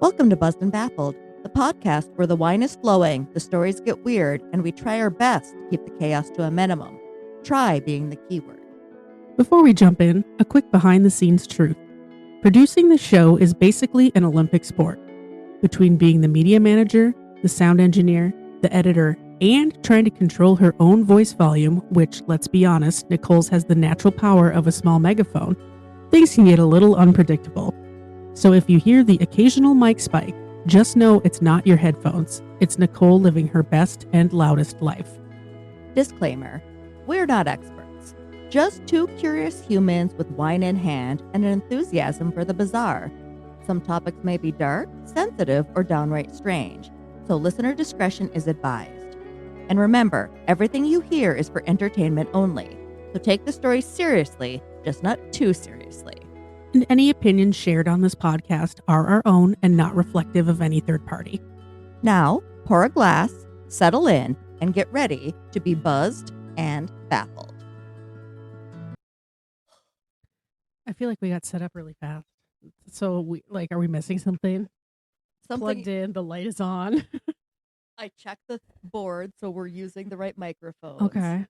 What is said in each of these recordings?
Welcome to Buzzed Baffled, the podcast where the wine is flowing, the stories get weird, and we try our best to keep the chaos to a minimum. Try being the keyword. Before we jump in, a quick behind-the-scenes truth. Producing the show is basically an Olympic sport. Between being the media manager, the sound engineer, the editor, and trying to control her own voice volume, which, let's be honest, Nicole's has the natural power of a small megaphone, things can get a little unpredictable. So if you hear the occasional mic spike, just know it's not your headphones. It's Nicole living her best and loudest life. Disclaimer, we're not experts. Just two curious humans with wine in hand and an enthusiasm for the bizarre. Some topics may be dark, sensitive, or downright strange, so listener discretion is advised. And remember, everything you hear is for entertainment only, so take the story seriously, just not too seriously. And any opinions shared on this podcast are our own and not reflective of any third party. Now, pour a glass, settle in, and get ready to be buzzed and baffled. I feel like we got set up really fast. So are we missing something? Plugged in, the light is on. I checked the board, so we're using the right microphones. Okay.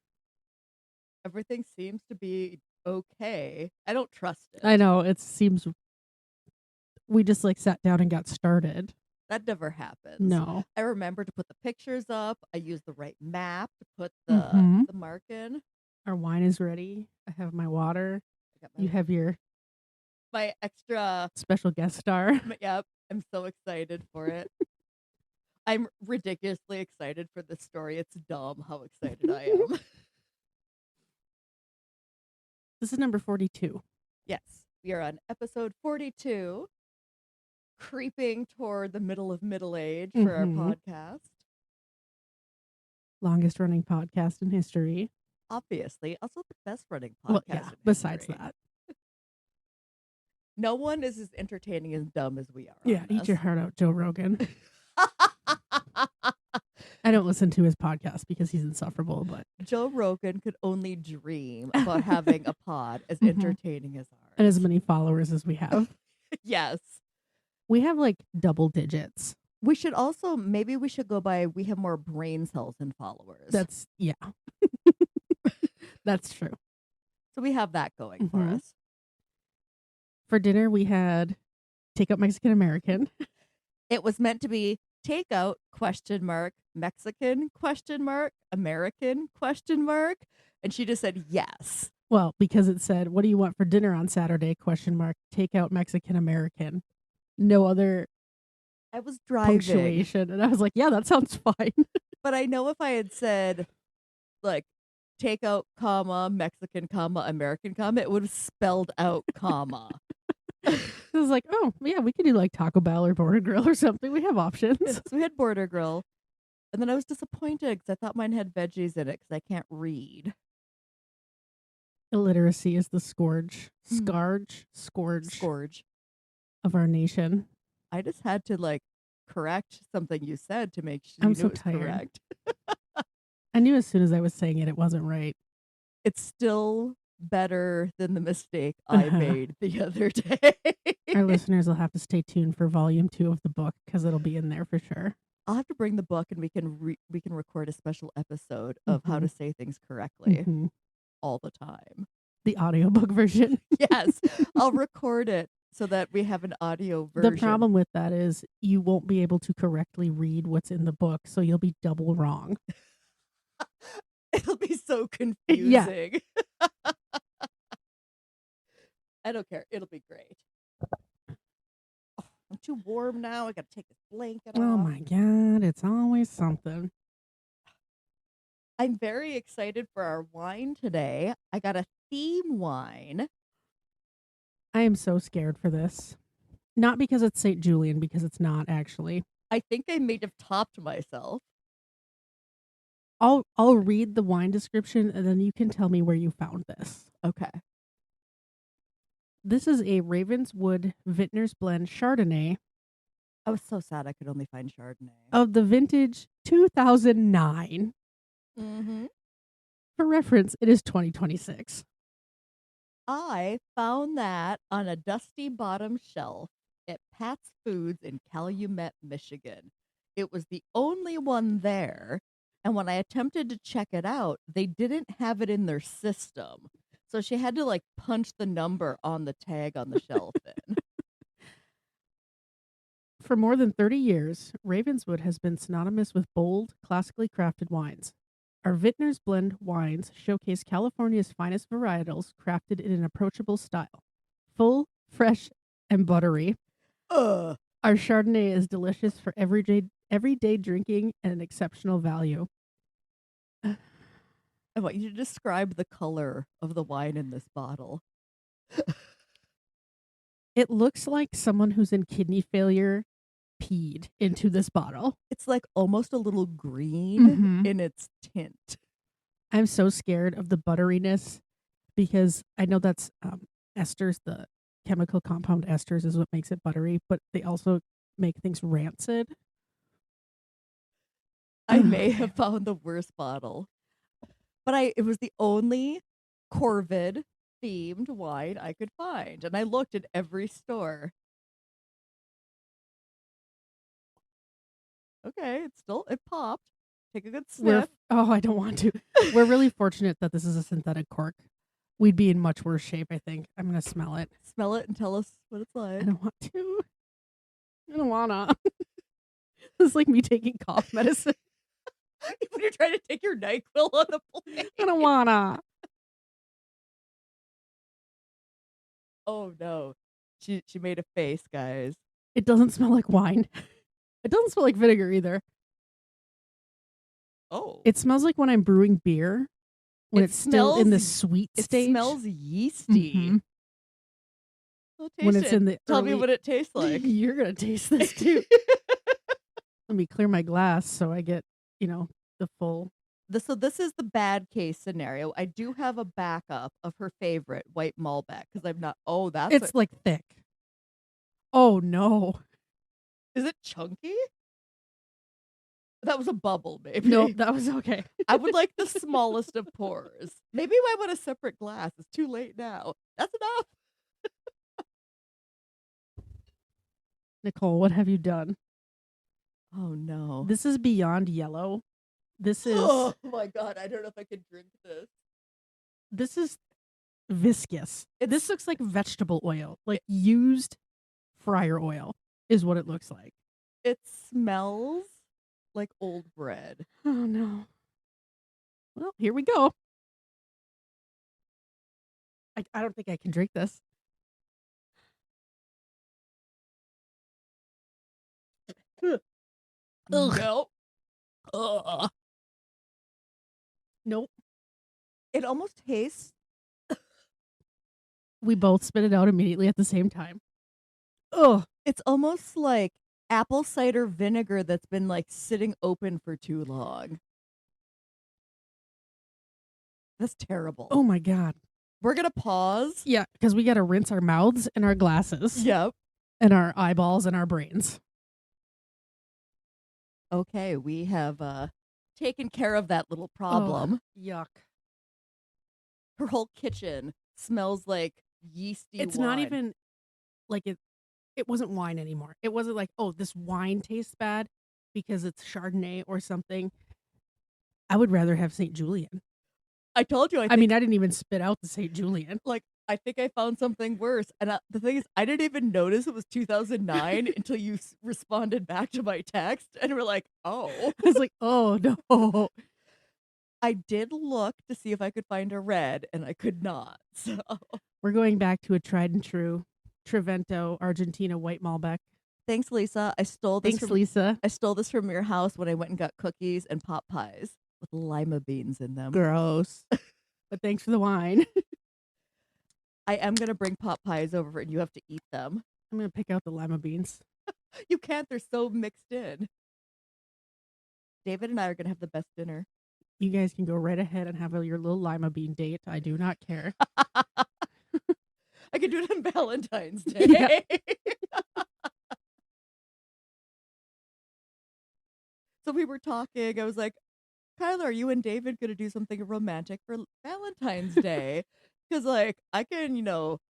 Everything seems to be okay. I don't trust it. I know, it seems we just sat down and got started. That never happens. No. I remember to put the pictures up. I used the right map to put the mark in. Our wine is ready. I have my water. You have my extra special guest star. Yep. I'm so excited for it. I'm ridiculously excited for this story. It's dumb how excited I am. This is number 42. Yes. We are on episode 42, creeping toward the middle of middle age for our podcast. Longest running podcast in history. Obviously. Also the best running podcast besides that. No one is as entertaining and dumb as we are. Yeah, eat your heart out, Joe Rogan. I don't listen to his podcast because he's insufferable, but Joe Rogan could only dream about having a pod as entertaining as ours. And as many followers as we have. Yes. We have double digits. We should also, maybe we should go by, we have more brain cells than followers. That's true. So we have that going for us. For dinner, we had takeout Mexican American. It was meant to be takeout, Mexican, American, and she just said yes. Well, because it said, what do you want for dinner on Saturday, takeout Mexican American. No other I was driving. Punctuation. And I was like, yeah, that sounds fine. But I know if I had said, takeout, Mexican, American, it would have spelled out, I was like, oh, yeah, we could do Taco Bell or Border Grill or something. We have options. Yes, so we had Border Grill. And then I was disappointed because I thought mine had veggies in it because I can't read. Illiteracy is the scourge of our nation. I just had to correct something you said to make sure I'm you so knew it was tired. correct. I knew as soon as I was saying it wasn't right. It's still better than the mistake I made the other day. Our listeners will have to stay tuned for volume 2 of the book because it'll be in there for sure. I'll have to bring the book and we can record a special episode of how to say things correctly all the time. The audiobook version. Yes, I'll record it so that we have an audio version. The problem with that is you won't be able to correctly read what's in the book, so you'll be double wrong. It'll be so confusing. Yeah. I don't care. It'll be great. Oh, I'm too warm now. I got to take this blanket off. Oh my God. It's always something. I'm very excited for our wine today. I got a theme wine. I am so scared for this. Not because it's St. Julian, because it's not actually. I think I may have topped myself. I'll read the wine description and then you can tell me where you found this. Okay. This is a Ravenswood Vintner's Blend Chardonnay. I was so sad I could only find Chardonnay. Of the vintage 2009. For reference, it is 2026. I found that on a dusty bottom shelf at Pat's Foods in Calumet, Michigan. It was the only one there, and when I attempted to check it out, they didn't have it in their system. So she had to like punch the number on the tag on the shelf in. For more than 30 years, Ravenswood has been synonymous with bold, classically crafted wines. Our Vintners Blend wines showcase California's finest varietals crafted in an approachable style. Full, fresh, and buttery, Ugh. our Chardonnay is delicious for everyday drinking and an exceptional value. I want you to describe the color of the wine in this bottle. It looks like someone who's in kidney failure peed into this bottle. It's like almost a little green Mhm. in its tint. I'm so scared of the butteriness because I know that's esters, the chemical compound esters is what makes it buttery, but they also make things rancid. I may have found the worst bottle, but it was the only Corvid themed wine I could find, and I looked at every store. Okay, it popped. Take a good sniff. I don't want to. We're really fortunate that this is a synthetic cork. We'd be in much worse shape, I think. I'm going to smell it. Smell it and tell us what it's I like. don't want to. I don't wanna. It's like me taking cough medicine. When you're trying to take your NyQuil on the plane. I don't wanna. Oh no. She made a face, guys. It doesn't smell like wine. It doesn't smell like vinegar either. Oh. It smells like when I'm brewing beer, when it's still in the sweet It stage. smells yeasty. Mhm. Well, When taste it's it. in the Tell me early- what it tastes like. You're gonna taste this too. Let me clear my glass so I get, the full. So this is the bad case scenario. I do have a backup of her favorite, white Malbec, because I'm not. Oh, that's It's like thick. Oh no. Is it chunky? That was a bubble, maybe. No, that was okay. I would like the smallest of pours. Maybe I want a separate glass. It's too late now. That's enough. Nicole, what have you done? Oh no. This is beyond yellow. This is Oh my god, I don't know if I can drink this. this is viscous. This looks like vegetable oil, like used fryer oil is what it looks like. It smells like old bread. Oh no. Well, here we go. I don't think I can drink this. Ugh. Nope. Nope. It almost tastes. We both spit it out immediately at the same time. Ugh. It's almost like apple cider vinegar that's been like sitting open for too long. That's terrible. Oh my god. We're gonna pause. Yeah, because we got to rinse our mouths and our glasses. Yep. And our eyeballs and our brains. Okay, we have taken care of that little problem. Oh, yuck. Her whole kitchen smells like yeasty It's wine. not even like it wasn't wine anymore. It wasn't like, oh, this wine tastes bad because it's Chardonnay or something. I would rather have St. Julian. I told you. I mean, I didn't even spit out the St. Julian. Like, I think I found something worse. And the thing is, I didn't even notice it was 2009 until you responded back to my text and were like, oh. I was like, oh, no. I did look to see if I could find a red, and I could not. So We're going back to a tried and true Trevento, Argentina white Malbec. thanks, Lisa. I stole this. Thanks, Lisa. I stole this from your house when I went and got cookies and pot pies with lima beans in them. Gross. But thanks for the wine. I am gonna bring pot pies over, and you have to eat them. I'm going to pick out the lima beans. You can't. They're so mixed in. David and I are gonna have the best dinner. You guys can go right ahead and have your little lima bean date. I do not care. I could do it on Valentine's Day. Yeah. So we were talking. I was like, Kyler, are you and David going to do something romantic for Valentine's Day? Because, like, I can,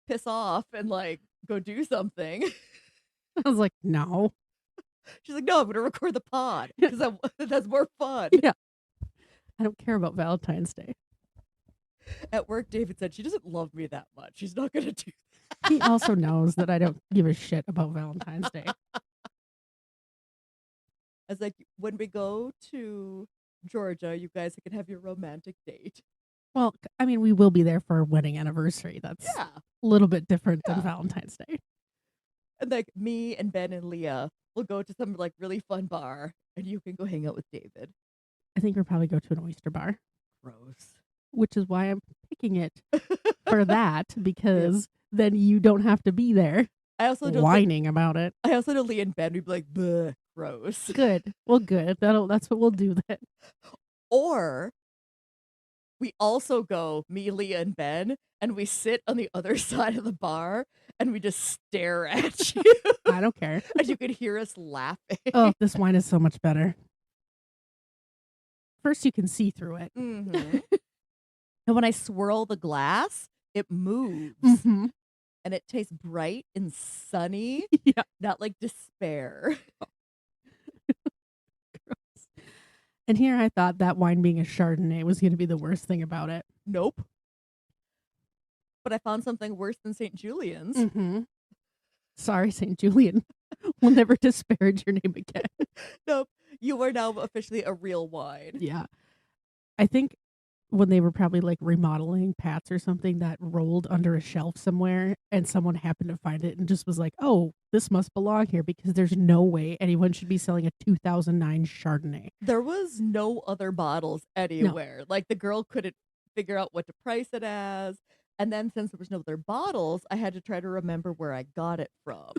piss off and, like, go do something. I was like, no. She's like, no, I'm going to record the pod because that's more fun. Yeah. I don't care about Valentine's Day. At work, David said she doesn't love me that much. She's not going to do that. He also knows that I don't give a shit about Valentine's Day. I was like, when we go to Georgia, you guys can have your romantic date. Well, I mean, we will be there for our wedding anniversary. That's Yeah. a little bit different than Yeah. Valentine's Day. And like me and Ben and Leah will go to some like really fun bar and you can go hang out with David. I think we'll probably go to an oyster bar, Gross. which is why I'm picking it for that, because then you don't have to be there I also don't whining about it. I also know Leah and Ben would be like, "Bleh, gross." Good. Well, good. That's what we'll do then. Or we also go, me, Leah, and Ben, and we sit on the other side of the bar and we just stare at you. I don't care. And you could hear us laughing. Oh, this wine is so much better. First, you can see through it. And when I swirl the glass, it moves. Mhm. And it tastes bright and sunny, Yeah. not like despair. Gross. And here I thought that wine being a Chardonnay was going to be the worst thing about it. Nope. But I found something worse than St. Julian's. Mm-hmm. Sorry, St. Julian. We'll never disparage your name again. Nope. You are now officially a real wine. Yeah. I think when they were probably like remodeling Pat's or something, that rolled under a shelf somewhere and someone happened to find it and just was like, oh, this must belong here, because there's no way anyone should be selling a 2009 Chardonnay. There was no other bottles anywhere. Like the girl couldn't figure out what to price it as. And then since there was no other bottles, I had to try to remember where I got it from.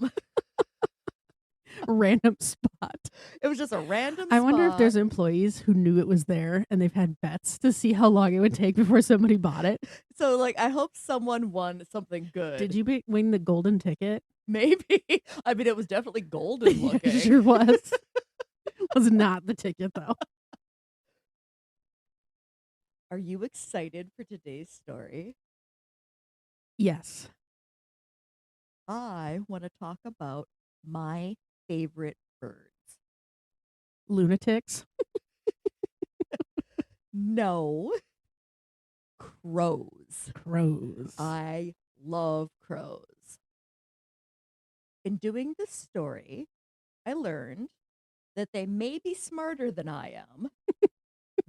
Random spot. It was just a random I wonder if spot. there's employees who knew it was there and they've had bets to see how long it would take before somebody bought it. So like I hope someone won something good. Did you win the golden ticket? Maybe. I mean, it was definitely golden looking. It sure was. Was not the ticket though. Are you excited for today's story? Yes. I want to talk about my favorite birds. Lunatics. No. Crows. Crows. I love crows. In doing this story, I learned that they may be smarter than I am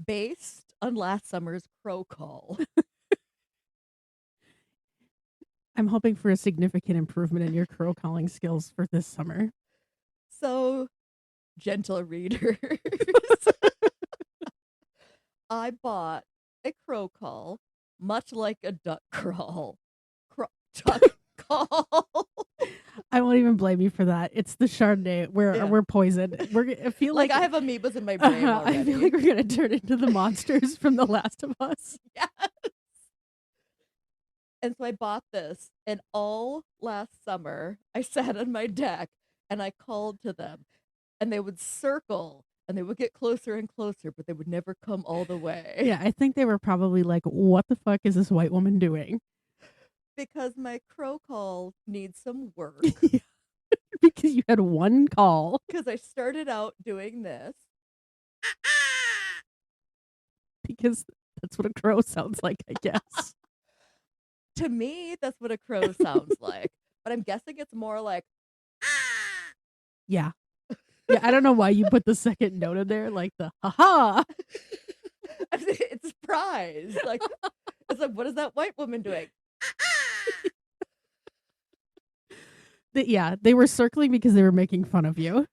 based on last summer's crow call. I'm hoping for a significant improvement in your crow calling skills for this summer. So, gentle readers, I bought a crow call, much like a duck crawl. Duck call. I won't even blame you for that. It's the Chardonnay. Yeah. We're poisoned. I feel Like I have amoebas in my brain already. I feel like we're gonna turn into the monsters from The Last of Us. Yes. And so I bought this, and all last summer, I sat on my deck and I called to them, and they would circle, and they would get closer and closer, but they would never come all the way. Yeah, I think they were probably like, what the fuck is this white woman doing? Because my crow call needs some work. Because you had one call. Because I started out doing this. Because that's what a crow sounds like, I guess. To me, that's what a crow sounds like. But I'm guessing it's more like, Yeah. Yeah, I don't know why you put the second note in there, like the ha-ha. it's surprise. Like, it's like, what is that white woman doing? They were circling because they were making fun of you.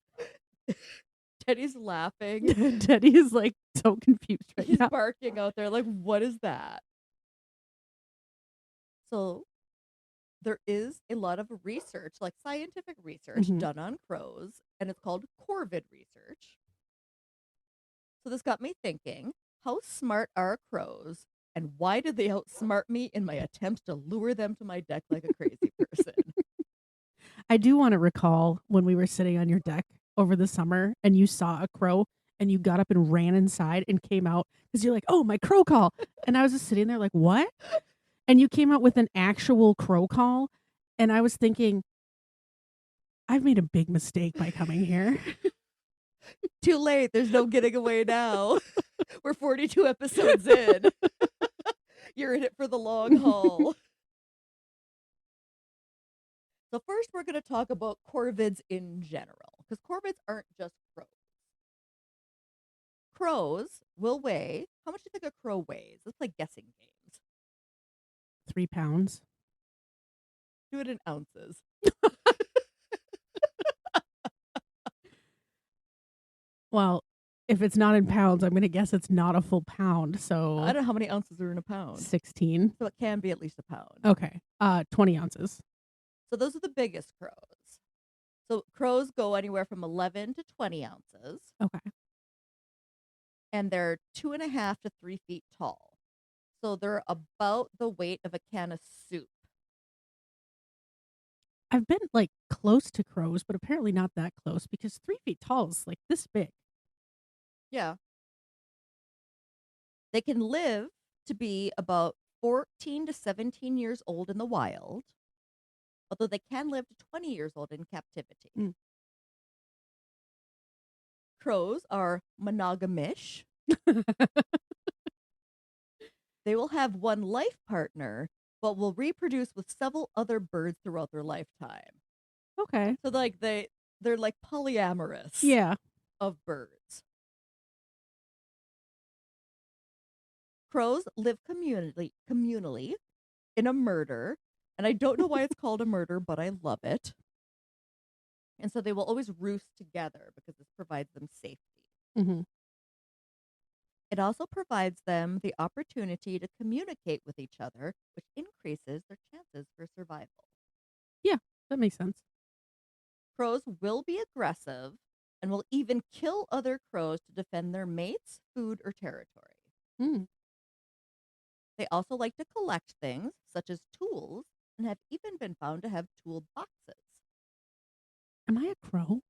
Teddy's laughing. Teddy is like so confused right He's now. barking out there like, what is that? So there is a lot of research, like scientific research Mhm. done on crows, and it's called Corvid research. So this got me thinking, how smart are crows, and why did they outsmart me in my attempts to lure them to my deck like a crazy person? I do want to recall when we were sitting on your deck over the summer and you saw a crow and you got up and ran inside and came out because you're like, oh, my crow call. And I was just sitting there like, what? And you came out with an actual crow call. And I was thinking, I've made a big mistake by coming here. Too late. There's no getting away now. We're 42 episodes in. You're in it for the long haul. So first we're going to talk about corvids in general, because corvids aren't just crows. Crows will weigh, how much do you think a crow weighs? Let's play guessing games. 3 pounds. Do it in ounces. Well, if it's not in pounds, I'm going to guess it's not a full pound. So I don't know how many ounces are in a pound. 16. So it can be at least a pound. Okay. 20 ounces. So those are the biggest crows. So crows go anywhere from 11 to 20 ounces. Okay. And they're 2.5 to 3 feet tall. So they're about the weight of a can of soup. I've been like close to crows, but apparently not that close because 3 feet tall is like this big. Yeah. They can live to be about 14 to 17 years old in the wild, although they can live to 20 years old in captivity. Mm. Crows are monogamish. They will have one life partner, but will reproduce with several other birds throughout their lifetime. Okay. So like they're like polyamorous Yeah. of birds. Crows live communally in a murder, and I don't know why it's called a murder, but I love it. And so they will always roost together because this provides them safety. Mm-hmm. It also provides them the opportunity to communicate with each other, which increases their chances for survival. Yeah, that makes sense. Crows will be aggressive and will even kill other crows to defend their mates, food, or territory. Mm. They also like to collect things, such as tools, and have even been found to have tool boxes. Am I a crow?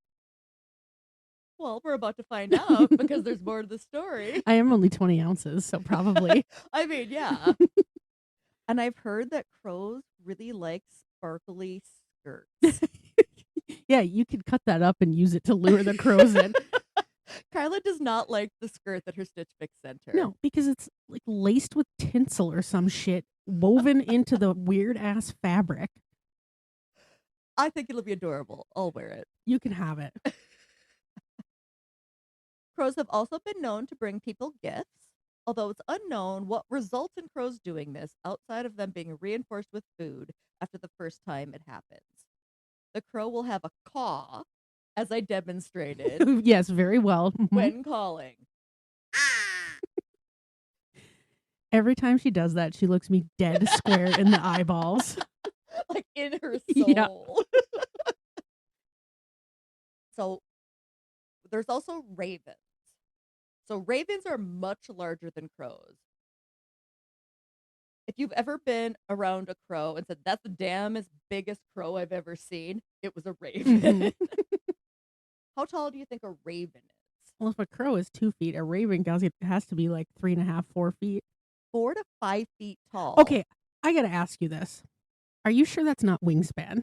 Well, we're about to find out because there's more to the story. I am only 20 ounces, so probably. I mean, yeah. And I've heard that crows really like sparkly skirts. Yeah, you could cut that up and use it to lure the crows in. Carla does not like the skirt that her Stitch Fix sent her. No, because it's like laced with tinsel or some shit woven into the weird ass fabric. I think it'll be adorable. I'll wear it. You can have it. Crows have also been known to bring people gifts, although it's unknown what results in crows doing this outside of them being reinforced with food after the first time it happens. The crow will have a caw, as I demonstrated. Yes, very well. When calling. Every time she does that, she looks me dead square in the eyeballs. Like in her soul. Yeah. So there's also ravens. So ravens are much larger than crows. If you've ever been around a crow and said, that's the damnest biggest crow I've ever seen, it was a raven. Mm-hmm. How tall do you think a raven is? Well, if a crow is 2 feet, a raven has to be like 3.5, 4 feet. 4 to 5 feet tall. Okay, I gotta ask you this. Are you sure that's not wingspan?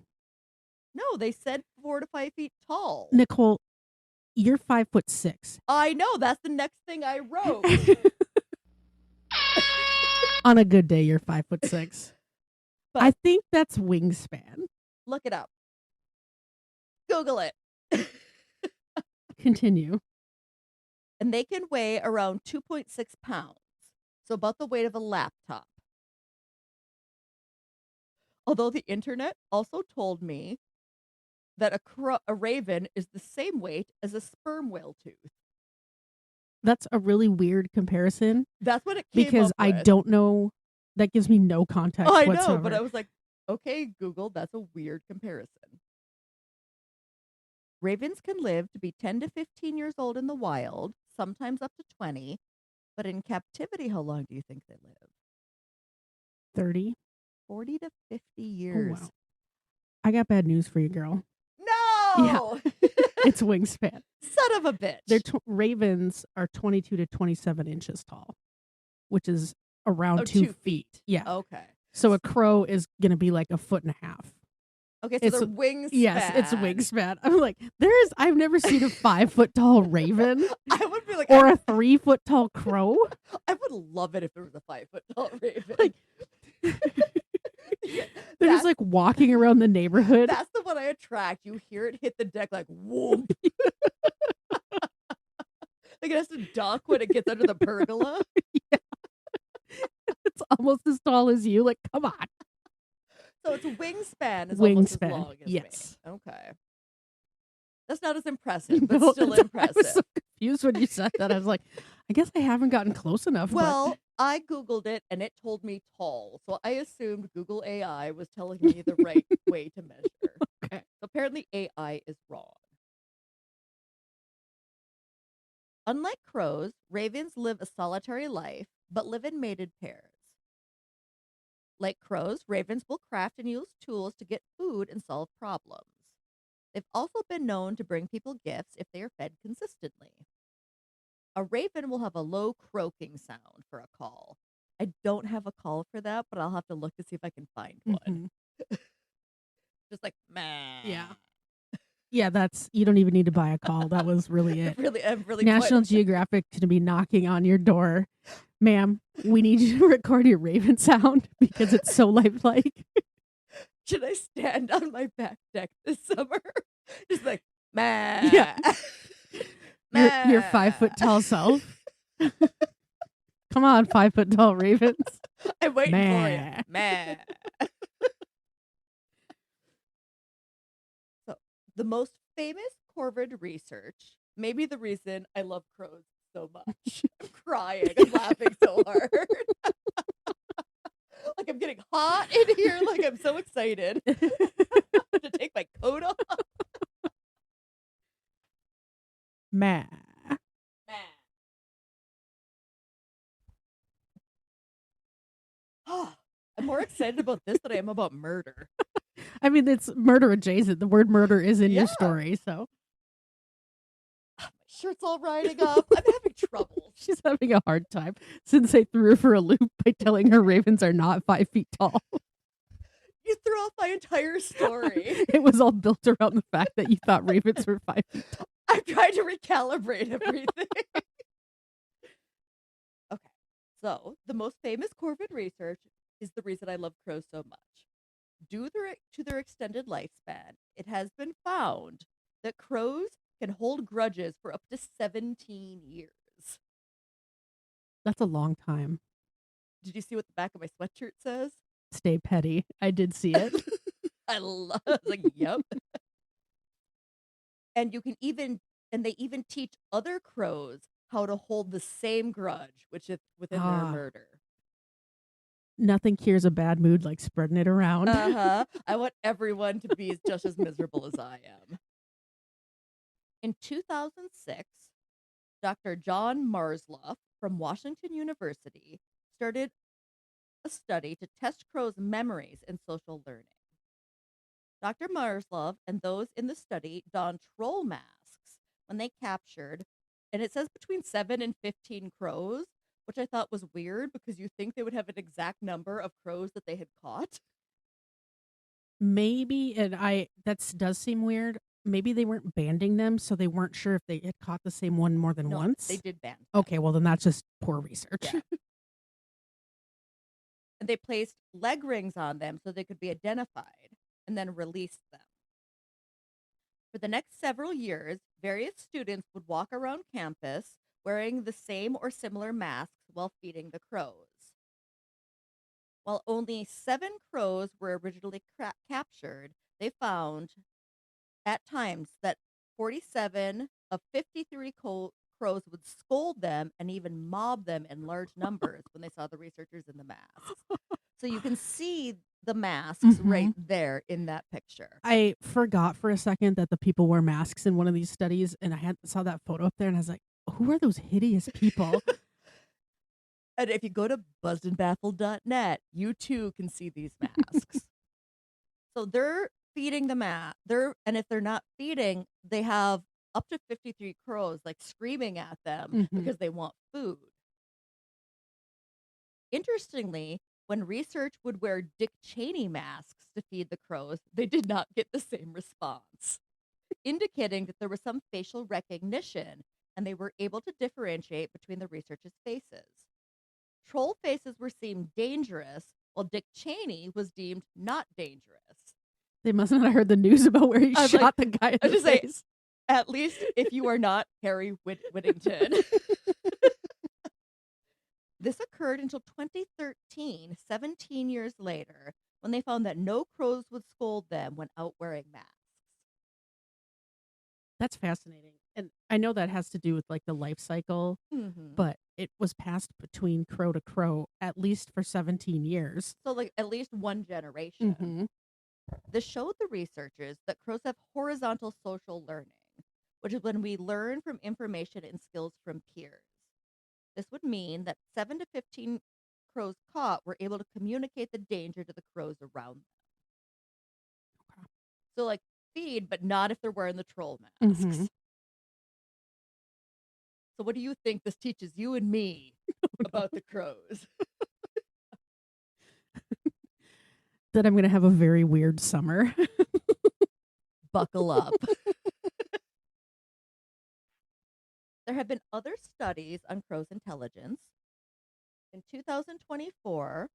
No, they said 4 to 5 feet tall. Nicole, you're 5'6". I know. That's the next thing I wrote. On a good day, you're 5'6". But I think that's wingspan. look it up. Google it. Continue. And they can weigh around 2.6 pounds. So about the weight of a laptop. Although the internet also told me that a raven is the same weight as a sperm whale tooth. That's a really weird comparison. That's what it came because up I with. don't know. That gives me no context I whatsoever. know, but I was like, okay, Google, that's a weird comparison. Ravens can live to be 10 to 15 years old in the wild, sometimes up to 20. But in captivity, how long do you think they live? 30. 40 to 50 Oh, years. wow. I got bad news for you, girl. No! It's wingspan. Son of a bitch. Ravens are 22 to 27 inches tall, which is around 2 feet. Yeah. Okay. So a crow is going to be like 1.5 feet. Okay, so It's their wingspan. yes, it's a wingspan. I'm like, I've never seen a 5 foot tall raven I would be like, or a 3 foot tall crow. I would love it if there was a 5 foot tall raven. Like, Yeah, they're just like walking around the neighborhood. that's the one I attract. You hear it hit the deck like whoomp. Like it has to duck when it gets under the pergola. It's almost as tall as you. Like, come on. So its wingspan is almost as Wingspan, long as yes. me. Okay. That's not as impressive, but No, still I was impressive. so confused when you said that. I was like, I guess I haven't gotten close enough. Well, I Googled it and it told me tall. So I assumed Google AI was telling me the right way to measure. Okay. So apparently AI is wrong. Unlike crows, ravens live a solitary life, but live in mated pairs. Like crows, ravens will craft and use tools to get food and solve problems. They've also been known to bring people gifts if they are fed consistently. A raven will have a low croaking sound for a call. I don't have a call for that, but I'll have to look to see if I can find one. Just like, meh. Yeah. Yeah, you don't even need to buy a call. That was really it. I'm really National Geographic going to be knocking on your door. Ma'am, we need you to record your raven sound because it's so lifelike. Should I stand on my back deck this summer? Just like, meh. Yeah. Meh. Your 5 foot tall self. Come on, 5 foot tall ravens. I'm waiting Meh. for you. Meh. So, the most famous Corvid research, maybe the reason I love crows so much. I'm crying. I'm laughing so hard. Like I'm getting hot in here. Like I'm so excited to take my coat off. Meh. I'm more excited about this than I am about murder. I mean, it's murder adjacent. The word murder is in Yeah. your story, so. My shirt's all riding up. I'm having trouble. She's having a hard time since I threw her for a loop by telling her ravens are not 5 feet tall. You threw off my entire story. It was all built around the fact that you thought ravens were 5 feet tall. I'm trying to recalibrate everything. Okay, so the most famous Corvid research is the reason I love crows so much. Due to their extended lifespan, it has been found that crows can hold grudges for up to 17 years. That's a long time. Did you see what the back of my sweatshirt says? Stay petty. I did see it. I love like, yep. And they even teach other crows how to hold the same grudge, which is within their murder. Nothing cures a bad mood like spreading it around. I want everyone to be just as miserable as I am. In 2006, Dr. John Marsloff from Washington University started a study to test crows' memories in social learning. Dr. Marsloff and those in the study donned troll masks when they captured, and it says between 7 and 15 crows, which I thought was weird because you think they would have an exact number of crows that they had caught. Maybe, and that does seem weird. Maybe they weren't banding them, so they weren't sure if they had caught the same one more than once. They did band them. Okay, well then that's just poor research. Yeah. And they placed leg rings on them so they could be identified and then released them. For the next several years, various students would walk around campus wearing the same or similar masks while feeding the crows. While only 7 crows were originally captured, they found at times that 47 of 53 crows would scold them and even mob them in large numbers when they saw the researchers in the masks. So you can see the masks right there in that picture. I forgot for a second that the people wear masks in one of these studies, and I saw that photo up there, and I was like, who are those hideous people? And if you go to buzzedbaffled.net, you too can see these masks. So they're feeding the and if they're not feeding, they have up to 53 crows like screaming at them because they want food. Interestingly, When research would wear Dick Cheney masks to feed the crows, they did not get the same response, indicating that there was some facial recognition and they were able to differentiate between the researchers' faces. Troll faces were deemed dangerous, while Dick Cheney was deemed not dangerous. They must not have heard the news about where he I'm shot like- the guy in I the just say- face. At least if you are not Harry Whittington. This occurred until 2013, 17 years later, when they found that no crows would scold them when out wearing masks. That's fascinating. And I know that has to do with like the life cycle, but it was passed between crow to crow at least for 17 years. So, like, at least one generation. This showed the researchers that crows have horizontal social learning, which is when we learn from information and skills from peers. This would mean that 7 to 15 crows caught were able to communicate the danger to the crows around them. Okay. So, like, feed, but not if they're wearing the troll masks. So, what do you think this teaches you and me about the crows? That I'm going to have a very weird summer. Buckle up. There have been other studies on crows' intelligence. In 2024,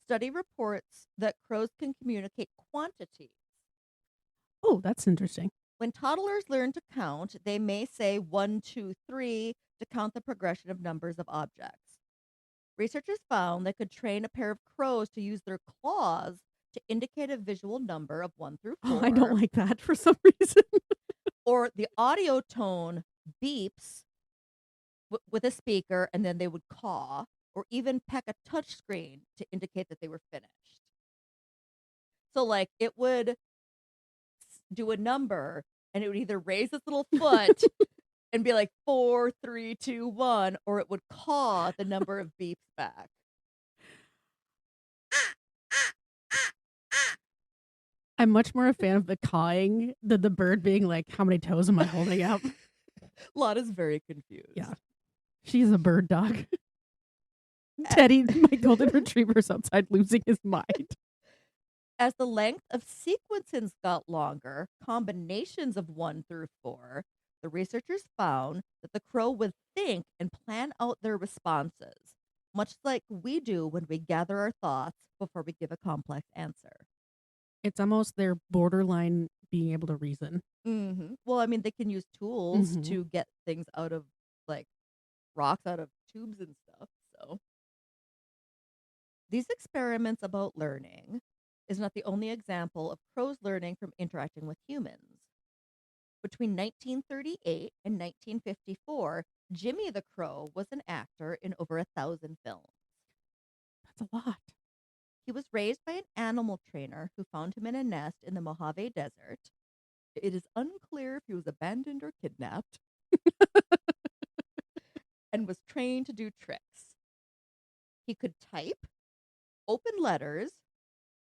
study reports that crows can communicate quantities. Oh, that's interesting. When toddlers learn to count, they may say 1, 2, 3 to count the progression of numbers of objects. Researchers found they could train a pair of crows to use their claws to indicate a visual number of 1 through 4. Oh, I don't like that for some reason. Or the audio tone beeps with a speaker, and then they would caw, or even peck a touch screen to indicate that they were finished. So, like, it would do a number, and it would either raise its little foot and be like 4, 3, 2, 1, or it would caw the number of beeps back. I'm much more a fan of the cawing than the bird being like, how many toes am I holding up? Lotta's very confused. Yeah. She's a bird dog. Teddy, my golden retriever's outside losing his mind. As the length of sequences got longer, combinations of 1 through 4, the researchers found that the crow would think and plan out their responses, much like we do when we gather our thoughts before we give a complex answer. It's almost their borderline being able to reason. Well, I mean, they can use tools to get things out of, like, rocks out of tubes and stuff, so. These experiments about learning is not the only example of crows learning from interacting with humans. Between 1938 and 1954, Jimmy the Crow was an actor in over 1,000 films. That's a lot. He was raised by an animal trainer who found him in a nest in the Mojave Desert. It is unclear if he was abandoned or kidnapped, and was trained to do tricks. He could type, open letters,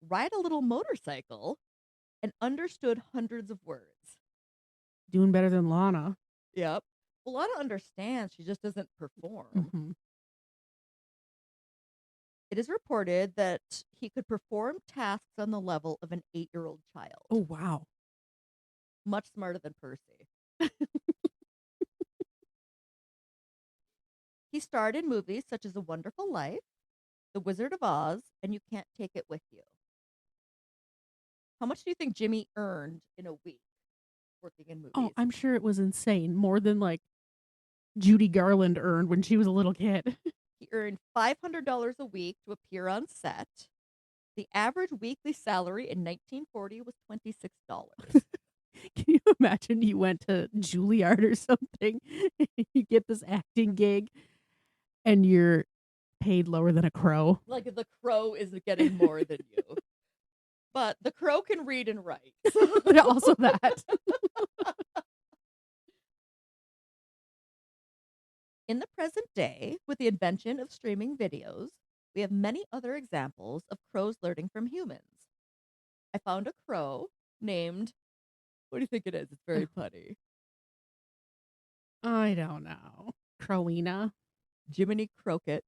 ride a little motorcycle, and understood hundreds of words. Doing better than Lana. Yep. Well, Lana understands, she just doesn't perform. It is reported that he could perform tasks on the level of an 8-year-old child. Oh, wow. Much smarter than Percy. He starred in movies such as A Wonderful Life, The Wizard of Oz, and You Can't Take It With You. How much do you think Jimmy earned in a week working in movies? Oh, I'm sure it was insane. More than like Judy Garland earned when she was a little kid. He earned $500 a week to appear on set. The average weekly salary in 1940 was $26. Can you imagine you went to Juilliard or something? You get this acting gig and you're paid lower than a crow. Like, the crow is getting more than you. But the crow can read and write. But also that. In the present day, with the invention of streaming videos, we have many other examples of crows learning from humans. I found a crow named, what do you think it is? It's very funny. I don't know. Crowina. Jiminy Crockett.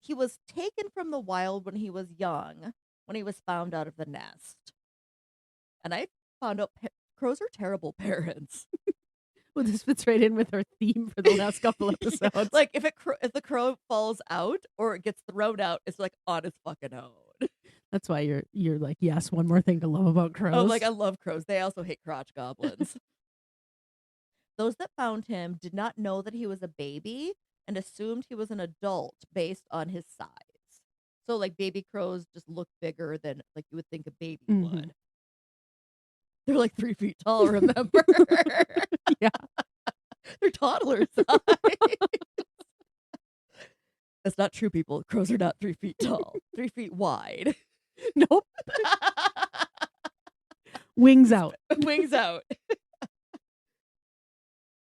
He was taken from the wild when he was young, when he was found out of the nest. And I found out crows are terrible parents. Well, this fits right in with our theme for the last couple episodes. Like if the crow falls out or it gets thrown out, it's like on its fucking own. That's why you're like, yes, one more thing to love about crows. Oh, like I love crows. They also hate crotch goblins. Those that found him did not know that he was a baby and assumed he was an adult based on his size. So like baby crows just look bigger than like you would think a baby would. They're like 3 feet tall, remember? Yeah. They're toddler size. That's not true, people. Crows are not 3 feet tall. 3 feet wide. Nope. Wings out. Wings out.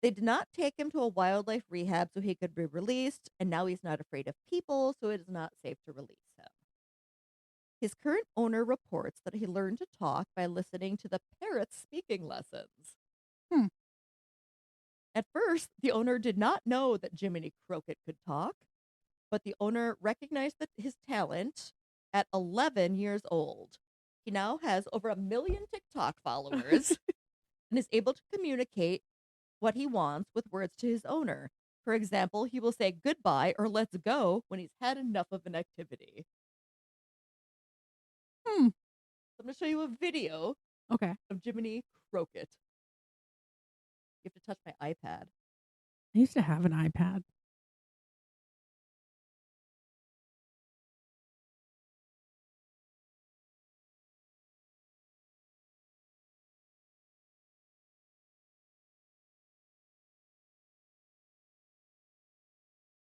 They did not take him to a wildlife rehab so he could be released, and now he's not afraid of people, so it is not safe to release him. His current owner reports that he learned to talk by listening to the parrot's speaking lessons. At first, the owner did not know that Jiminy Crockett could talk, but the owner recognized his talent at 11 years old. He now has over 1 million TikTok followers and is able to communicate what he wants with words to his owner. For example, he will say goodbye or let's go when he's had enough of an activity. I'm going to show you a video Okay. of Jiminy Crockett. You have to touch my iPad. I used to have an iPad.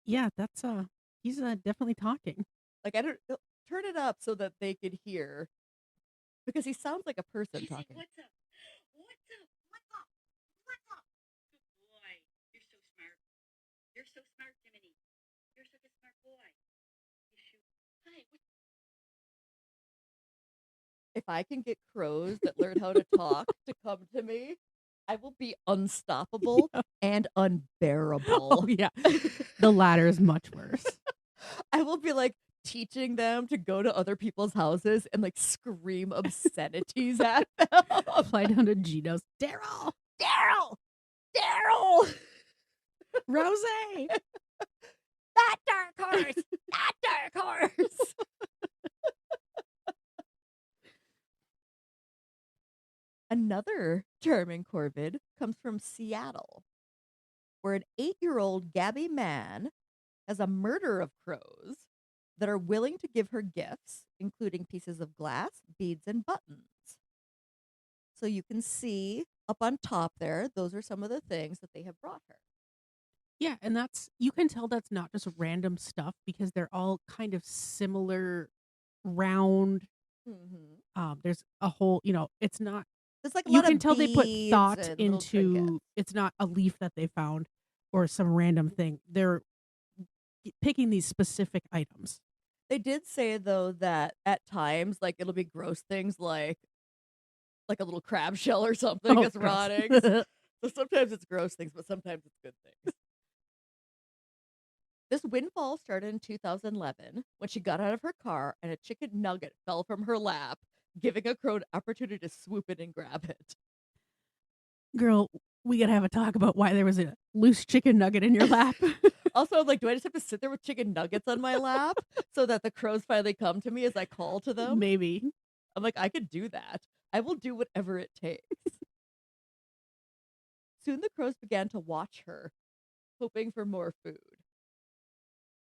Yeah, that's he's definitely talking. Like I don't turn it up so that they could hear because he sounds like a person talking. What's up? What's up? What's up? What's up? Good boy. You're so smart. You're so smart, Jiminy. You're such a smart boy. You shoot. Hi. If I can get crows that learn how to talk to come to me, I will be unstoppable and unbearable. Oh yeah. The latter is much worse. I will be like teaching them to go to other people's houses and like scream obscenities at them. Fly down to Gino's. Daryl! Rose! That dark horse! That dark horse! Another charming Corvid comes from Seattle, where an 8-year-old Gabby man has a murder of crows that are willing to give her gifts, including pieces of glass, beads, and buttons. So you can see up on top there, those are some of the things that they have brought her. Yeah, and you can tell that's not just random stuff because they're all kind of similar, round. There's a whole, it's not. It's like a You lot can of tell they put beads thought and little into. trinkets. It's not a leaf that they found or some random thing. They're picking these specific items. They did say though that at times, like it'll be gross things like a little crab shell or something is gross. rotting. So sometimes it's gross things, but sometimes it's good things. This windfall started in 2011 when she got out of her car and a chicken nugget fell from her lap, giving a crow an opportunity to swoop in and grab it. Girl, we gotta have a talk about why there was a loose chicken nugget in your lap. Also, I'm like, do I just have to sit there with chicken nuggets on my lap so that the crows finally come to me as I call to them? Maybe. I'm like, I could do that. I will do whatever it takes. Soon the crows began to watch her, hoping for more food.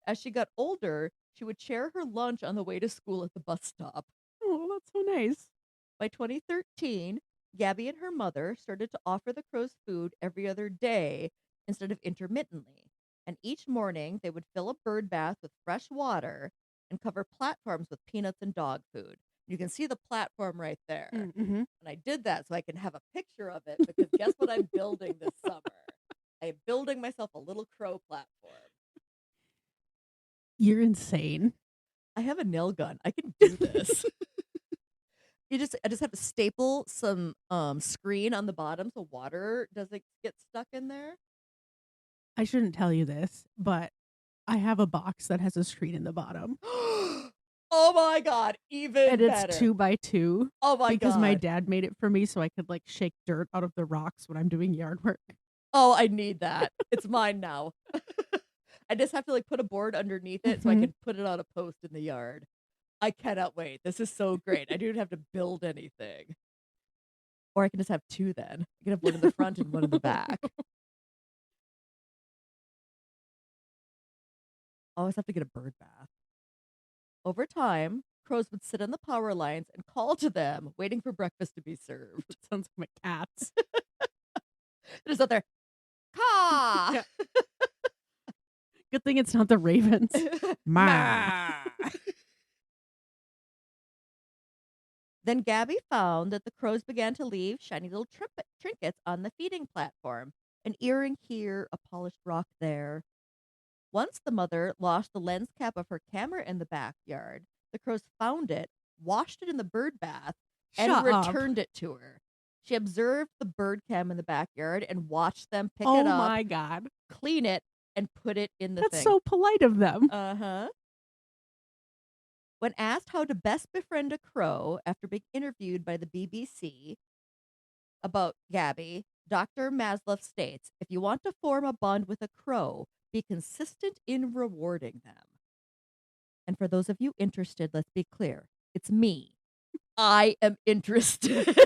As she got older, she would share her lunch on the way to school at the bus stop. Oh, that's so nice. By 2013, Gabby and her mother started to offer the crows food every other day instead of intermittently. And each morning, they would fill a bird bath with fresh water and cover platforms with peanuts and dog food. You can see the platform right there. Mm-hmm. And I did that so I can have a picture of it because guess what I'm building this summer? I am building myself a little crow platform. You're insane. I have a nail gun. I can do this. I just have to staple some screen on the bottom so water doesn't get stuck in there. I shouldn't tell you this, but I have a box that has a screen in the bottom. Oh my God, even And it's better. 2x2 Oh my because my God. dad made it for me so I could like shake dirt out of the rocks when I'm doing yard work. Oh, I need that. It's mine now. I just have to like put a board underneath it so I Mhm. can put it on a post in the yard. I cannot wait. This is so great. I don't have to build anything. Or I can just have two then. I can have one in the front and one in the back. Always have to get a bird bath. Over time, crows would sit on the power lines and call to them, waiting for breakfast to be served. It sounds like my cats. They're just out there, caw! Yeah. Good thing it's not the ravens. Ma. Ma. Then Gabby found that the crows began to leave shiny little trinkets on the feeding platform, an earring here, a polished rock there. Once the mother lost the lens cap of her camera in the backyard, the crows found it, washed it in the bird bath, and Shut up. returned it to her. She observed the bird cam in the backyard and watched them pick it Oh up, my God. clean it, and put it in the That's thing. so polite of them. Uh-huh. When asked how to best befriend a crow after being interviewed by the BBC about Gabby, Dr. Maslow states, if you want to form a bond with a crow, be consistent in rewarding them. And for those of you interested, let's be clear. It's me. I am interested.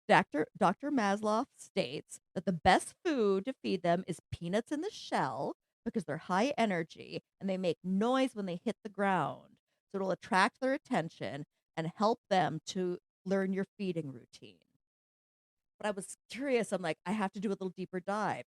Dr. Maslow states that the best food to feed them is peanuts in the shell because they're high energy and they make noise when they hit the ground. So it'll attract their attention and help them to learn your feeding routine. But I was curious. I'm like, I have to do a little deeper dive.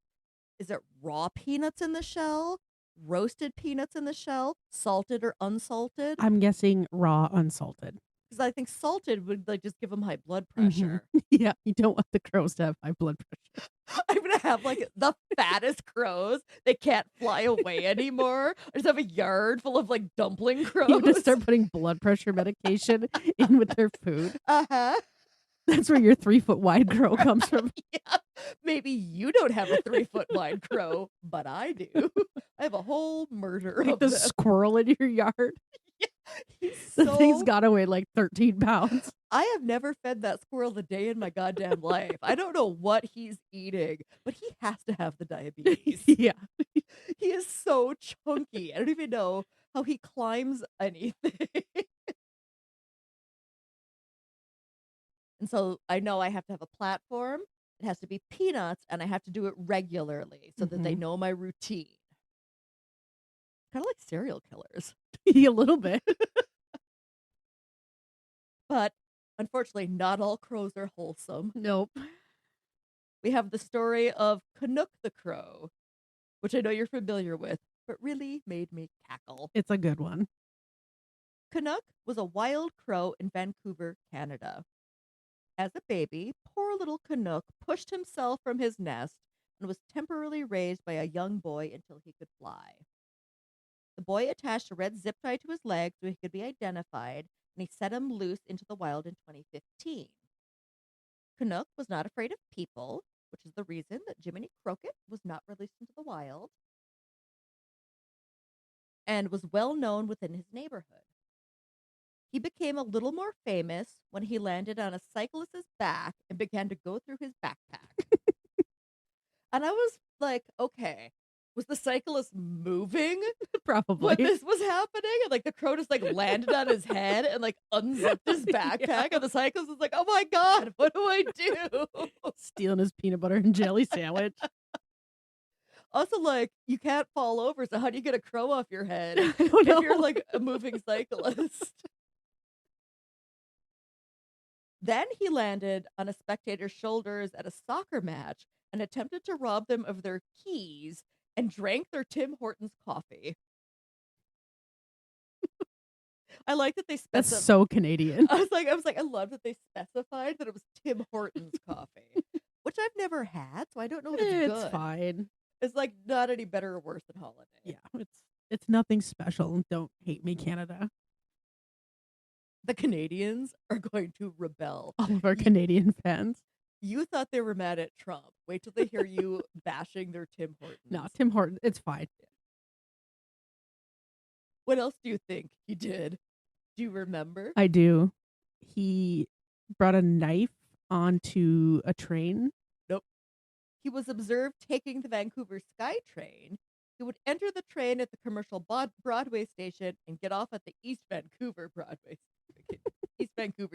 Is it raw peanuts in the shell? Roasted peanuts in the shell? Salted or unsalted? I'm guessing raw, unsalted. Because I think salted would like just give them high blood Mhm. pressure. Yeah, you don't want the crows to have high blood pressure. I'm gonna have like the fattest crows. They can't fly away anymore. I just have a yard full of like dumpling crows. You just start putting blood pressure medication in with their food. Uh-huh. That's where your 3-foot wide crow comes from. Yeah. Maybe you don't have a 3-foot wide crow, but I do. I have a whole murder Like of the them. squirrel in your yard. He's The thing's so got to weigh like 13 pounds. I have never fed that squirrel a day in my goddamn life. I don't know what he's eating, but he has to have the diabetes. Yeah. He is so chunky. I don't even know how he climbs anything. And so I know I have to have a platform. It has to be peanuts, and I have to do it regularly so that they Mhm. know my routine. Kind of like serial killers. A little bit. But unfortunately, not all crows are wholesome. Nope. We have the story of Canuck the crow, which I know you're familiar with, but really made me cackle. It's a good one. Canuck was a wild crow in Vancouver, Canada. As a baby, poor little Canuck pushed himself from his nest and was temporarily raised by a young boy until he could fly. The boy attached a red zip tie to his leg so he could be identified, and he set him loose into the wild in 2015. Canuck was not afraid of people, which is the reason that Jiminy Crockett was not released into the wild, and was well known within his neighborhood. He became a little more famous when he landed on a cyclist's back and began to go through his backpack. And I was like, okay, was the cyclist moving Probably. when this was happening? And like the crow just like landed on his head and like unzipped his backpack. Yeah. And the cyclist was like, oh my God, what do I do? Stealing his peanut butter and jelly sandwich. Also, like, you can't fall over. So how do you get a crow off your head I don't if you're know. like a moving cyclist? Then he landed on a spectator's shoulders at a soccer match and attempted to rob them of their keys and drank their Tim Hortons coffee. I like that they That's specified. so Canadian. I was like, I love that they specified that it was Tim Hortons coffee, which I've never had, so I don't know if it's It's good. fine. It's like not any better or worse than Holiday. Yeah, it's nothing special. Don't hate me, Canada. The Canadians are going to rebel. All of our Canadian fans. You thought they were mad at Trump. Wait till they hear you bashing their Tim Hortons. No, Tim Horton, it's fine. What else do you think he did? Do you remember? I do. He brought a knife onto a train. Nope. He was observed taking the Vancouver SkyTrain. He would enter the train at the commercial Broadway station and get off at the East Vancouver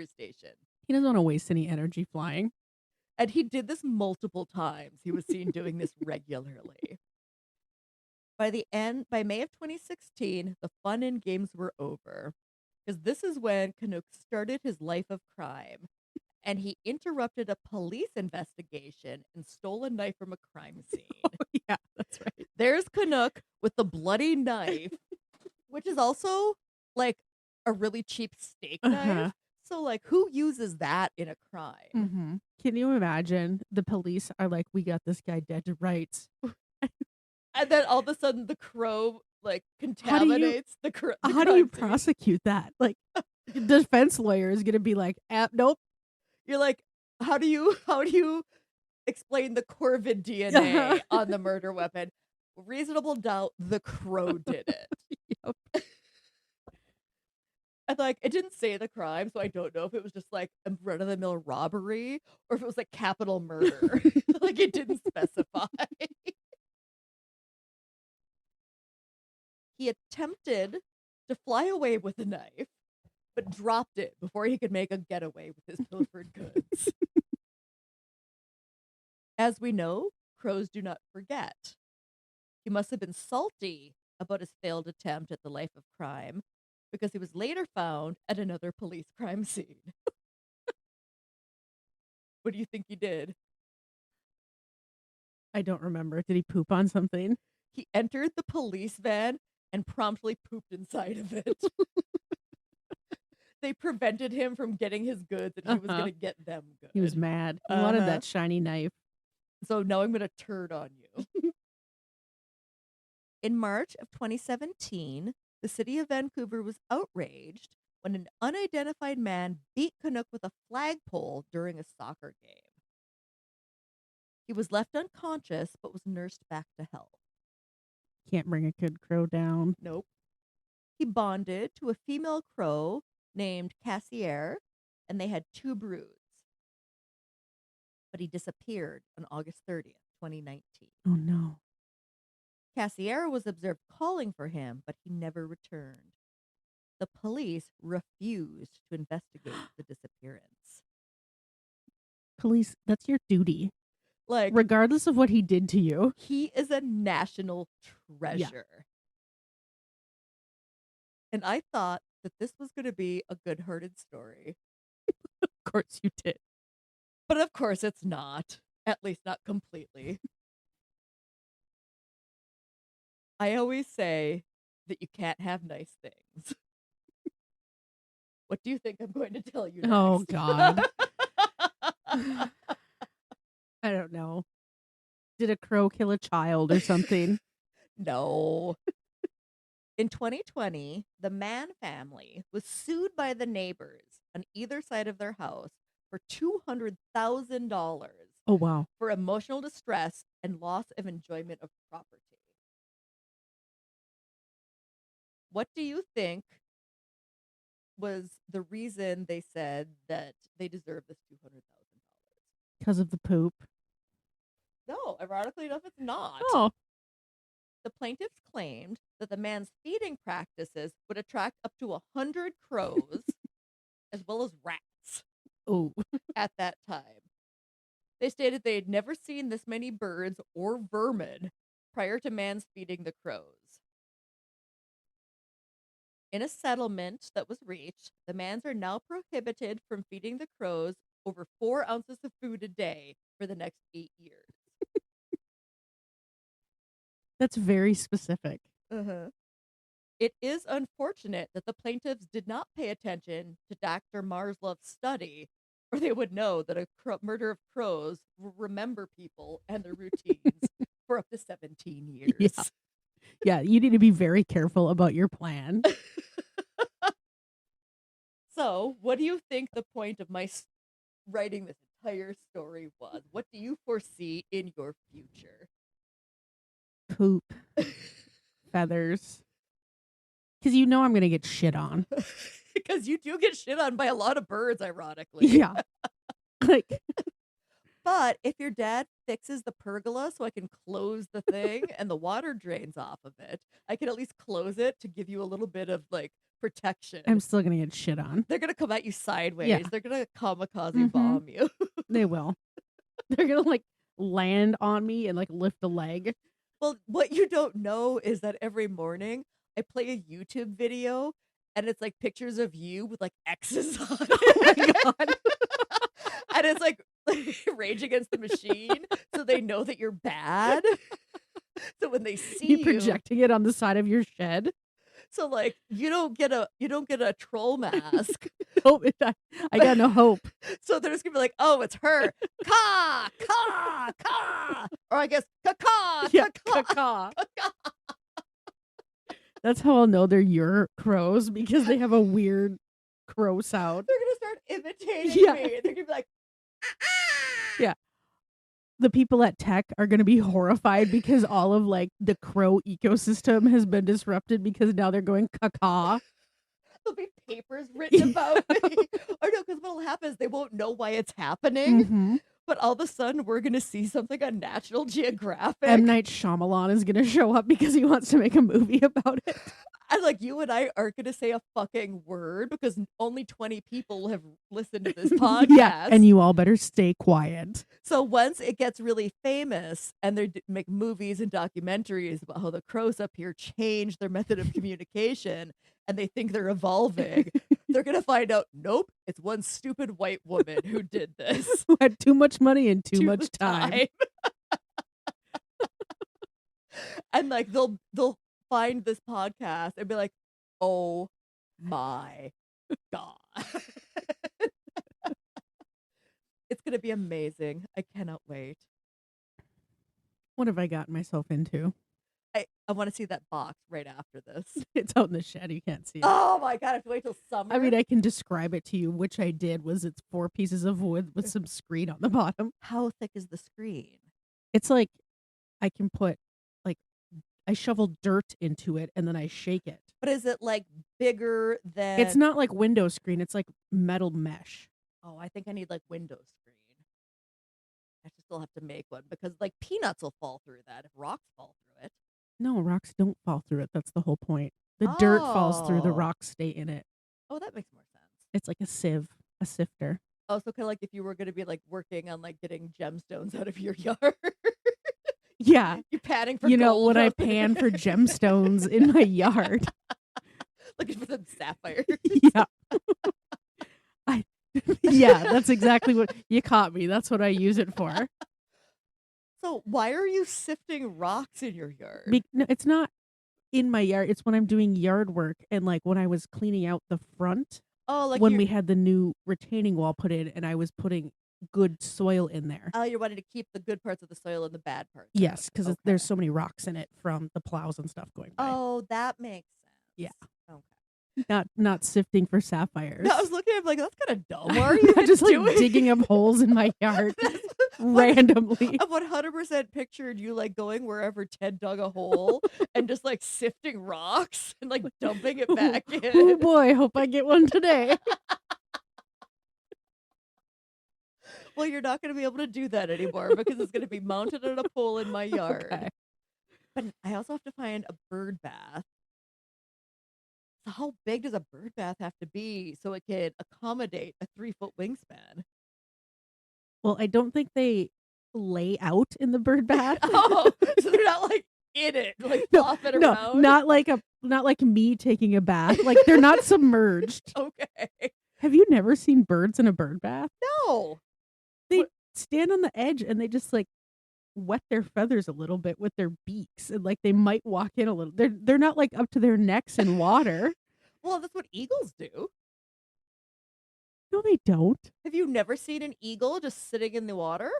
station. He doesn't want to waste any energy flying. And he did this multiple times. He was seen doing this regularly. By May of 2016, the fun and games were over. Because this is when Canuck started his life of crime. And he interrupted a police investigation and stole a knife from a crime scene. Yeah, that's right. There's Canuck with the bloody knife, which is also like a really cheap steak knife. So, like, who uses that in a crime? Mm-hmm. Can you imagine? The police are like, we got this guy dead to rights. And then all of a sudden the crow, like, contaminates the crime. How do you prosecute that? Like, the defense lawyer is going to be like, nope. You're like, how do you explain the Corvid DNA on the murder weapon? Reasonable doubt the crow did it. Yep. And like, it didn't say the crime, so I don't know if it was just like a run-of-the-mill robbery or if it was like capital murder. Like, it didn't specify. He attempted to fly away with the knife, but dropped it before he could make a getaway with his pilfered goods. As we know, crows do not forget. He must have been salty about his failed attempt at the life of crime, because he was later found at another police crime scene. What do you think he did? I don't remember. Did he poop on something? He entered the police van and promptly pooped inside of it. They prevented him from getting his goods, and he was going to get them good. He was mad. He wanted that shiny knife. So now I'm going to turd on you. In March of 2017, the city of Vancouver was outraged when an unidentified man beat Canuck with a flagpole during a soccer game. He was left unconscious but was nursed back to health. Can't bring a good crow down. Nope. He bonded to a female crow named Cassier, and they had 2 broods. But he disappeared on August 30th, 2019. Oh, no. Cassier was observed calling for him, but he never returned. The police refused to investigate the disappearance. Police, that's your duty. Like, regardless of what he did to you. He is a national treasure. Yeah. And I thought that this was going to be a good-hearted story. Of course you did. But of course it's not. At least not completely. I always say that you can't have nice things. What do you think I'm going to tell you next? Oh, God. I don't know. Did a crow kill a child or something? No. In 2020, the Mann family was sued by the neighbors on either side of their house for $200,000. Oh, wow. For emotional distress and loss of enjoyment of property. What do you think was the reason they said that they deserve this $200,000? Because of the poop. No, ironically enough, it's not. Oh. The plaintiffs claimed that the man's feeding practices would attract up to 100 crows, as well as rats. Oh. At that time. They stated they had never seen this many birds or vermin prior to Mann's feeding the crows. In a settlement that was reached, the Manns are now prohibited from feeding the crows over 4 ounces of food a day for the next 8 years. That's very specific. Uh-huh. It is unfortunate that the plaintiffs did not pay attention to Dr. Marslove's study, or they would know that a murder of crows will remember people and their routines for up to 17 years. Yeah. Yeah, you need to be very careful about your plan. So, what do you think the point of my writing this entire story was. What do you foresee in your future? Poop, feathers. Because you know I'm going to get shit on. Because you do get shit on by a lot of birds, ironically. Yeah. Like, But if your dad fixes the pergola so I can close the thing and the water drains off of it, I can at least close it to give you a little bit of like protection. I'm still going to get shit on. They're gonna come at you sideways. Yeah. They're gonna kamikaze Mhm. bomb you. They will. They're going to like land on me and like lift a leg. Well, what you don't know is that every morning I play a YouTube video and it's like pictures of you with like X's on it. Oh my God. And it's like Rage Against the Machine, so they know that you're bad. So when they see You projecting it on the side of your shed. so like you don't get a troll mask. Oh, I got no hope. So they're just gonna be like, oh, it's her. Ka ka ka, or I guess ka Yeah, ka caw. That's how I'll know they're your crows, because they have a weird crow sound. They're gonna start imitating Yeah. me. They're gonna be like, Yeah. The people at tech are going to be horrified because all of like the crow ecosystem has been disrupted, because now they're going caca. there'll be papers written about me. Or no, because what'll happen is they won't know why it's happening. Mhm. But all of a sudden, we're gonna see something on National Geographic. M. Night Shyamalan is going to show up because he wants to make a movie about it. And like you and I aren't gonna say a fucking word because only 20 people have listened to this podcast. Yeah, and you all better stay quiet. So once it gets really famous and they make movies and documentaries about how the crows up here changed their method of communication and they think they're evolving, they're going to find out, nope, it's one stupid white woman who did this. Who had too much money and too to much the time. And like they'll find this podcast and be like, oh my God. It's going to be amazing. I cannot wait. What have I gotten myself into? I want to see that box right after this. It's out in the shed. You can't see it. Oh my God, I have to wait till summer. I mean, I can describe it to you, which I did. Was it's 4 pieces of wood with some screen on the bottom. How thick is the screen? It's like I can put, like, I shovel dirt into it and then I shake it. But is it like bigger than... It's not like window screen. It's like metal mesh. Oh, I think I need like window screen. I should still have to make one because like peanuts will fall through that if rocks fall through it. No, rocks don't fall through it. That's the whole point. The dirt falls through, the Oh. rocks stay in it. Oh, that makes more sense. It's like a sieve, a sifter. Oh, so kind of like if you were going to be like working on like getting gemstones out of your yard. Yeah. You're panning for You know, gold when I out there. pan for gemstones in my yard. Looking for some sapphires. Yeah. Yeah, that's exactly what you caught me. That's what I use it for. So why are you sifting rocks in your yard? No, it's not in my yard. It's when I'm doing yard work and like when I was cleaning out the front, Oh, like when you're, we had the new retaining wall put in and I was putting good soil in there. you're wanting to keep the good parts of the soil and the bad parts. Yes, because Okay. there's so many rocks in it from the plows and stuff going by. Oh, that makes sense. Yeah. Okay. Not sifting for sapphires. No, I was looking at it like that's kind of dumb. Why are you Not just like doing? digging up holes in my yard randomly. I've 100% pictured you like going wherever Ted dug a hole and just like sifting rocks and like dumping it back Oh in. boy, hope I get one today. Well, you're not going to be able to do that anymore because it's going to be mounted on a pole in my yard. Okay. But I also have to find a bird bath. So how big does a bird bath have to be so it can accommodate a 3-foot wingspan? Well, I don't think they lay out in the bird bath. Oh, so they're not like in it, like No, flopping no, around. not like me taking a bath. Like they're not submerged. Okay. Have you never seen birds in a bird bath? No. They stand on the edge and they just like wet their feathers a little bit with their beaks and like they might walk in a little. They're not like up to their necks in water. Well, that's what eagles do. No, they don't. Have you never seen an eagle just sitting in the water?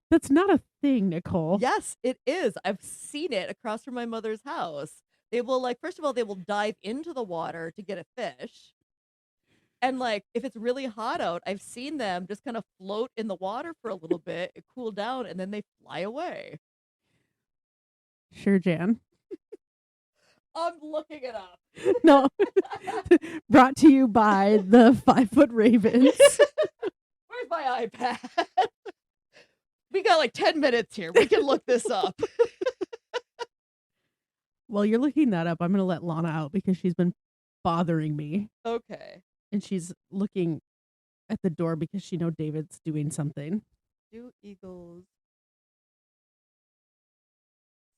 That's not a thing, Nicole. Yes, it is. I've seen it across from my mother's house. They will like first of all they will dive into the water to get a fish. And like, if it's really hot out, I've seen them just kind of float in the water for a little bit, it cool down, and then they fly away. Sure, Jan. I'm looking it up. No. Brought to you by the 5-foot ravens. Where's my iPad? We got like 10 minutes here. We can look this up. While you're looking that up, I'm going to let Lana out because she's been bothering me. Okay. And she's looking at the door because she knows David's doing something. Do eagles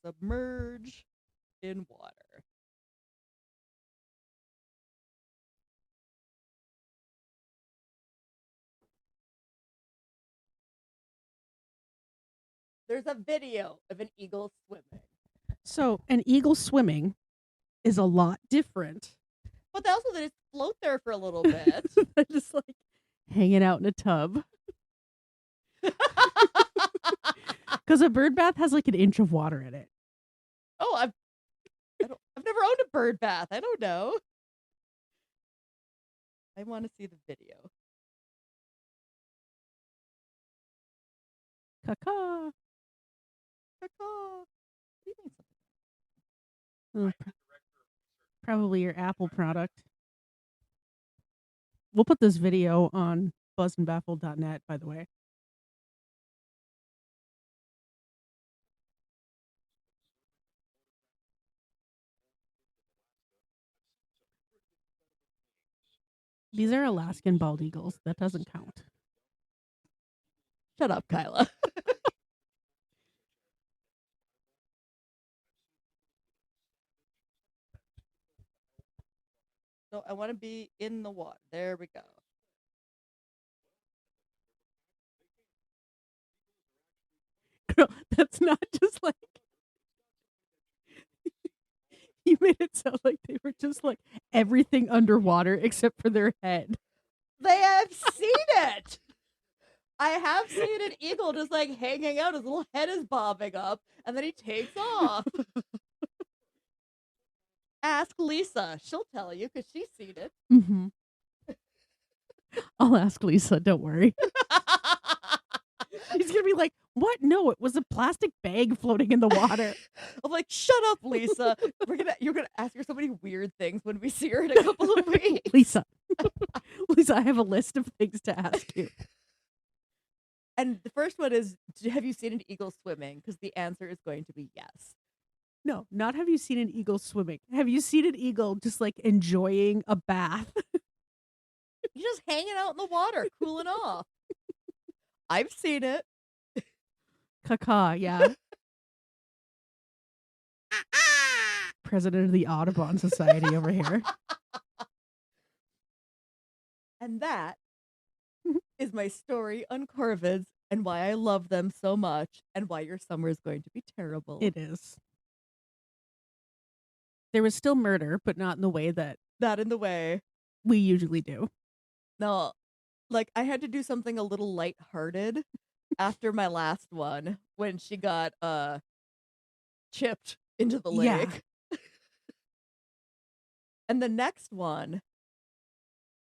submerge in water? There's a video of an eagle swimming. So an eagle swimming is a lot different. But they also just float there for a little bit. They're just like hanging out in a tub. Because a bird bath has like an inch of water in it. Oh, I've never owned a bird bath. I don't know. I want to see the video. Caca. Caw-caw. What do you mean something? Probably your Apple product. We'll put this video on buzzedbaffled.net, by the way. These are Alaskan bald eagles. That doesn't count. Shut up, Kyla. So I want to be in the water. There we go. Girl, that's not just like you made it sound like they were just like everything underwater except for their head. They have seen it. I have seen an eagle just like hanging out. His little head is bobbing up, and then he takes off. Ask Lisa. She'll tell you because she's seen it. Mm-hmm. I'll ask Lisa. Don't worry. He's gonna be like, "What? No, it was a plastic bag floating in the water." I'm like, shut up, Lisa. You're gonna ask her so many weird things when we see her in a couple of weeks. Lisa, I have a list of things to ask you. And the first one is, have you seen an eagle swimming? Because the answer is going to be yes. No, not have you seen an eagle swimming. Have you seen an eagle just like enjoying a bath? He's just hanging out in the water, cooling off. I've seen it. Caca, yeah. President of the Audubon Society over here. And that is my story on corvids and why I love them so much and why your summer is going to be terrible. It is. There was still murder, but not in the way that Not in the way. we usually do. No, like I had to do something a little lighthearted after my last one when she got chipped into the Yeah. lake. And the next one,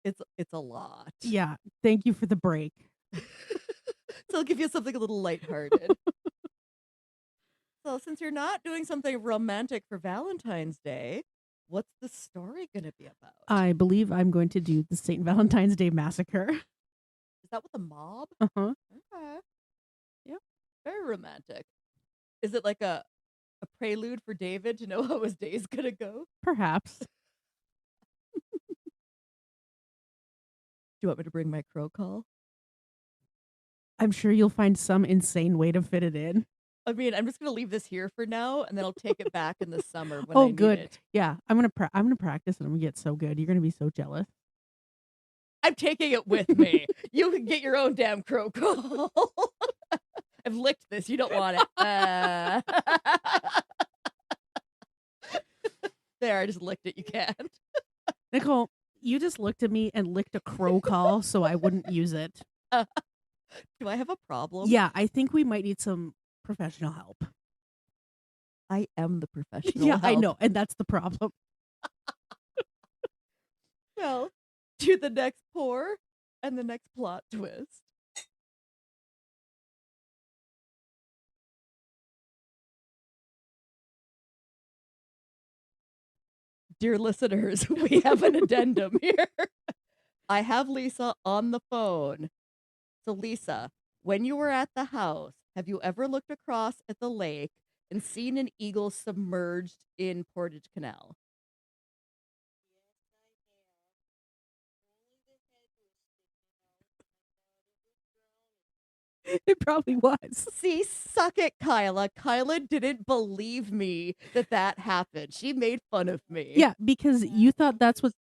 it's a lot. Yeah. Thank you for the break. So I'll give you something a little lighthearted. So since you're not doing something romantic for Valentine's Day, what's the story going to be about? I believe I'm going to do the St. Valentine's Day Massacre. Is that with the mob? Uh-huh. Okay. Yep. Very romantic. Is it like a prelude for David to know how his day's going to go? Perhaps. Do you want me to bring my crow call? I'm sure you'll find some insane way to fit it in. I mean, I'm just going to leave this here for now, and then I'll take it back in the summer when I Oh, need good. it. Yeah, I'm gonna practice and I'm gonna get so good. You're gonna be so jealous. I'm taking it with me. You can get your own damn crow call. I've licked this. You don't want it. There, I just licked it. You can't. Nicole, you just looked at me and licked a crow call so I wouldn't use it. Do I have a problem? Yeah, I think we might need some professional help. I am the professional Yeah, I help. know, and that's the problem. Well, to the next pour and the next plot twist. Dear listeners, we have an addendum here. I have Lisa on the phone. So, Lisa, when you were at the house, have you ever looked across at the lake and seen an eagle submerged in Portage Canal? It probably was. See, suck it, Kyla. Kyla didn't believe me that happened. She made fun of me. Yeah, because you thought that's what.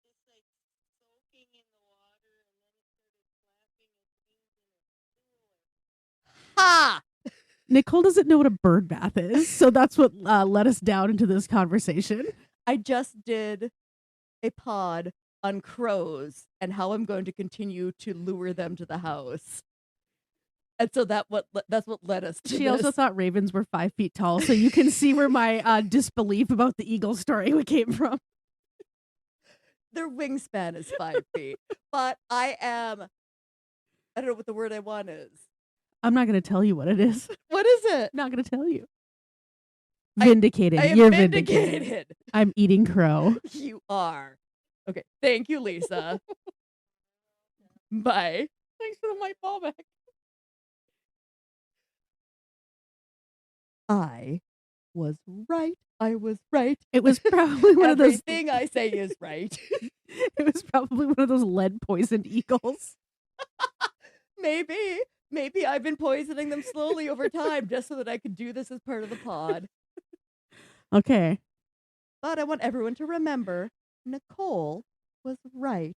Ha! Nicole doesn't know what a bird bath is, so that's what led us down into this conversation. I just did a pod on crows and how I'm going to continue to lure them to the house. And so that's what led us to She this. also thought ravens were 5 feet tall, so you can see where my disbelief about the eagle story came from. Their wingspan is 5 feet. But I don't know what the word I want is. I'm not going to tell you what it is. What is it? Not going to tell you. Vindicated. I am You're vindicated. vindicated. I'm eating crow. You are. Okay. Thank you, Lisa. Bye. Thanks for the white ball back. I was right. I was right. It was probably one of those. Everything I say is right. It was probably one of those lead poisoned eagles. Maybe I've been poisoning them slowly over time just so that I could do this as part of the pod. Okay. But I want everyone to remember Nicole was right.